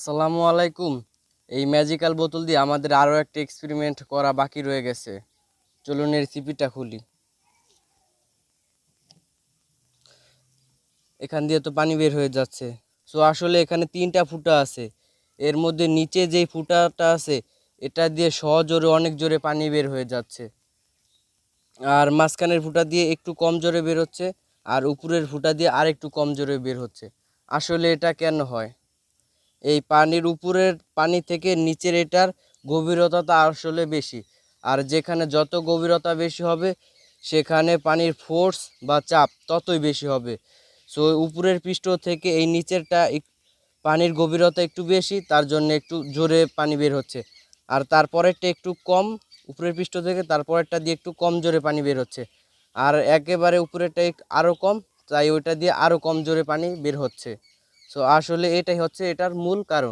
আসসালামু আলাইকুম। এই ম্যাজিক্যাল বোতল দিয়ে আমাদের আরও একটা এক্সপেরিমেন্ট করা বাকি রয়ে গেছে। চলুন এর রেসিপিটা খুলি। এখান দিয়ে তো পানি বের হয়ে যাচ্ছে। সো আসলে এখানে 3টা ফুটা আছে। এর মধ্যে নিচে যেই ফুটাটা আছে এটা দিয়ে সজোরে অনেক জোরে পানি বের হয়ে যাচ্ছে, আর মাঝখানের ফুটা দিয়ে একটু কম জোরে বের হচ্ছে, আর উপরের ফুটা দিয়ে আর একটু কম জোরে বের হচ্ছে। আসলে এটা কেন হয়? এই পানির উপরের পানি থেকে নিচের এটার গভীরতা আসলে বেশি, আর যেখানে যত গভীরতা বেশি হবে সেখানে পানির ফোর্স বা চাপ ততই বেশি হবে। সো উপরের পৃষ্ঠ থেকে এই নিচেরটা পানির গভীরতা একটু বেশি, তার জন্য একটু জোরে পানি বের হচ্ছে, আর তারপরেরটা একটু কম উপরের পৃষ্ঠ থেকে, তারপরেরটা দিয়ে একটু কম জোরে পানি বের হচ্ছে, আর একেবারে উপরেরটা আরও কম, তাই ওইটা দিয়ে আরও কম জোরে পানি বের হচ্ছে। সো আসলে এটাই হচ্ছে এটার মূল কারণ।